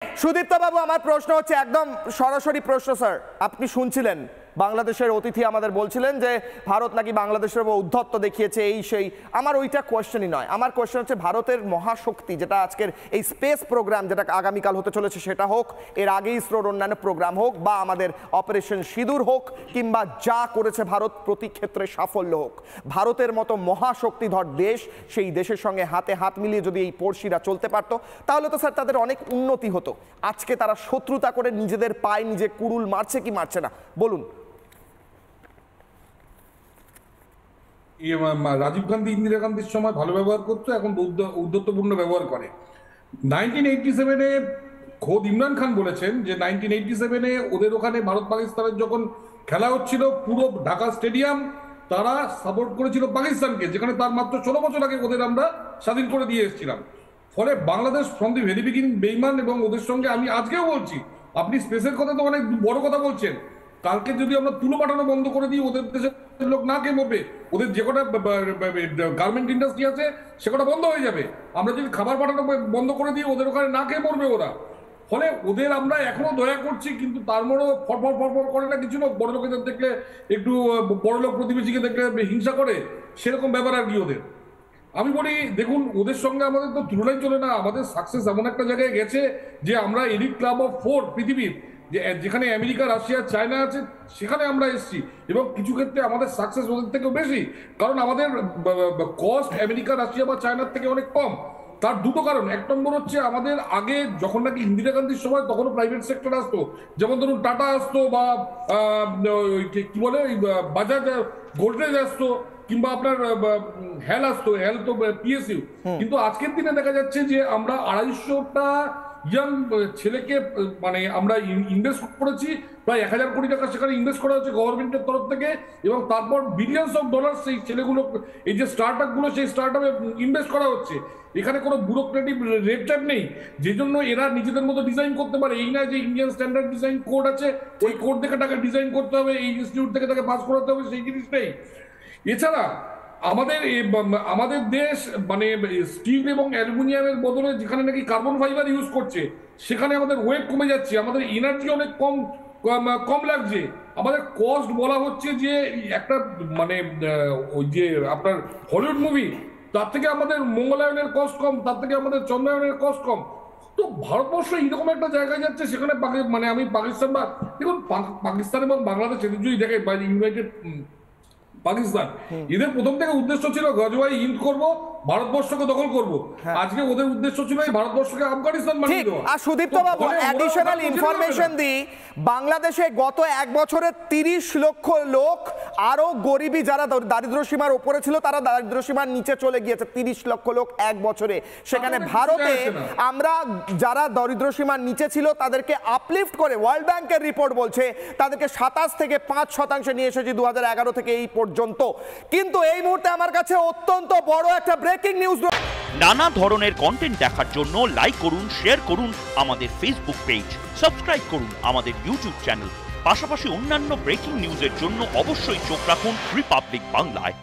সুদীপ্ত বাবু, আমার প্রশ্ন হচ্ছে একদম সরাসরি প্রশ্ন স্যার। আপনি শুনছিলেন বাংলাদেশের অতিথি আমাদের বলছিলেন যে ভারত নাকি বাংলাদেশের উপর উদ্ধত্ত দেখিয়েছে, এই সেই। আমার ওইটা কোয়েশ্চেনই নয়, আমার কোয়েশ্চেন হচ্ছে ভারতের মহাশক্তি যেটা আজকের এই স্পেস প্রোগ্রাম যেটা আগামীকাল হতে চলেছে সেটা হোক, এর আগে ইসরোর অন্যান্য প্রোগ্রাম হোক, বা আমাদের অপারেশন সিঁদুর হোক, কিংবা যা করেছে ভারত প্রতি ক্ষেত্রে সাফল্য হোক, ভারতের মতো মহাশক্তিধর দেশ সেই দেশের সঙ্গে হাতে হাত মিলিয়ে যদি এই পড়শিরা চলতে পারতো তাহলে তো স্যার তাদের অনেক উন্নতি হতো। আজকে তারা শত্রুতা করে নিজেদের পায়ে নিজে কুড়ুল মারছে কি মারছে না বলুন। রাজীব গান্ধী ইন্দিরা গান্ধীর সময় ভালো ব্যবহার করতো, এখন উদ্ধত্তপূর্ণ ব্যবহার করে। 1987-এ খোদ ইমরান খান বলেছেন যে 1987-এ ওদের ওখানে ভারত পাকিস্তানের যখন খেলা হচ্ছিল, পুরো ঢাকা স্টেডিয়াম তারা সাপোর্ট করেছিল পাকিস্তানকে, যেখানে তার মাত্র 16 বছর আগে ওদের আমরা স্বাধীন করে দিয়ে এসেছিলাম। ফলে Bangladesh from the very beginning বেইমান, এবং ওদের সঙ্গে আমি আজকেও বলছি, আপনি স্পেসের কথা তো অনেক বড় কথা বলছেন, কালকে যদি আমরা তুলো পাঠানো বন্ধ করে দিই, ওদের দেশের লোক না খেয়ে মরবে, ওদের যে কটা গার্মেন্ট ইন্ডাস্ট্রি আছে সে কটা বন্ধ হয়ে যাবে। আমরা যদি খাবার পাঠানো বন্ধ করে দিই, ওদের ওখানে না খেয়ে মরবে ওরা। ফলে ওদের আমরা এখনো দয়া করছি, কিন্তু তার মধ্যে ফরফর ফরফর করে না কিছু লোক, বড় লোকেদের দেখলে একটু, বড় লোক প্রতিবেশীকে দেখলে হিংসা করে, সেরকম ব্যাপার আর কি ওদের। আমি বলি দেখুন, ওদের সঙ্গে আমাদের তো তুলনাই চলে না। আমাদের সাকসেস এমন একটা জায়গায় গেছে যে আমরা এলিট ক্লাব অফ 4 পৃথিবীর, যেখানে আমেরিকা, রাশিয়া, চায়না আছে, সেখানে আমরা এসেছি, এবং কিছু ক্ষেত্রে আমাদের সাকসেস ওদের থেকেও বেশি, কারণ আমাদের কস্ট আমেরিকা, রাশিয়া বা চায়নার থেকে অনেক কম। তার দুটো কারণ। এক নম্বর হচ্ছে আমাদের আগে যখন নাকি ইন্দিরা গান্ধীর সময় তখনও প্রাইভেট সেক্টর আসতো, যেমন ধরুন টাটা আসতো, বা কি বলে বাজাজ গোদরেজ আসতো, কিংবা আপনার হেল আসতো, হেল তো পিএসইউ। কিন্তু আজকের দিনে দেখা যাচ্ছে যে আমরা 250টা ইয়াং ছেলেকে মানে আমরা ইনভেস্ট করেছি, প্রায় 1000 কোটি টাকা সেখানে ইনভেস্ট করা হচ্ছে গভর্নমেন্টের তরফ থেকে, এবং তারপর বিলিয়নস অফ ডলার সেই ছেলেগুলো, এই যে স্টার্ট আপগুলো, সেই স্টার্ট আপে ইনভেস্ট করা হচ্ছে। এখানে কোনো ব্যুরোক্রেটিক রেড ট্যাপ নেই, যে জন্য এরা নিজেদের মতো ডিজাইন করতে পারে। এই না যে ইন্ডিয়ান স্ট্যান্ডার্ড ডিজাইন কোড আছে, ওই কোড দেখে টাকা ডিজাইন করতে হবে, এই ইনস্টিটিউট থেকে তাকে পাস করাতে হবে, সেই জিনিস নেই। এছাড়া আমাদের দেশ মানে স্টিল এবং অ্যালুমিনিয়ামের বদলে যেখানে নাকি কার্বন ফাইবার ইউজ করছে, সেখানে আমাদের ওয়েট কমে যাচ্ছে, আমাদের এনার্জি অনেক কম লাগছে। আমাদের কস্ট বলা হচ্ছে যে একটা মানে ওই যে আপনার হলিউড মুভি, তার থেকে আমাদের মঙ্গলায়নের কস্ট কম, তার থেকে আমাদের চন্দ্রায়নের কস্ট কম। তো ভারতবর্ষ এইরকম একটা জায়গায় যাচ্ছে, সেখানে মানে আমি পাকিস্তান বা দেখুন পাকিস্তান এবং বাংলাদেশ এদের যদি দেখে, বা ইউনাইটেড পাকিস্তান, এদের প্রথম থেকে উদ্দেশ্য ছিল গজওয়াই হিন্দ করব, ভারতবর্ষকে দখল করব। আজকে ওদের উদ্দেশ্য ছিল এই ভারতবর্ষকে আফগানিস্তান বানিয়ে দেওয়া। আর সুদীপ্ত বাবু, অ্যাডিশনাল ইনফরমেশন দিই, বাংলাদেশে গত এক বছরে 30 লক্ষ লোক আরো গরিবী, যারা দারিদ্র্য সীমার উপরে ছিল তারা দারিদ্র্য সীমার নিচে চলে গিয়েছে, 30 লক্ষ লোক এক বছরে। সেখানে ভারতে আমরা যারা দারিদ্র্য সীমার নিচে ছিল তাদেরকে আপলিফট করে, ওয়ার্ল্ড ব্যাংকের রিপোর্ট বলছে তাদেরকে 27 থেকে 5% নিয়ে এসেছি 2011 থেকে এই পর্যন্ত। কিন্তু এই মুহূর্তে আমার কাছে অত্যন্ত বড় একটা ব্রেকিং নিউজ। নানা ধরনের কন্টেন্ট দেখার জন্য লাইক করুন, শেয়ার করুন আমাদের ফেসবুক পেজ, সাবস্ক্রাইব করুন আমাদের ইউটিউব চ্যানেল। পাশাপাশি অন্যান্য ব্রেকিং নিউজের জন্য অবশ্যই চোখ রাখুন রিপাবলিক বাংলায়।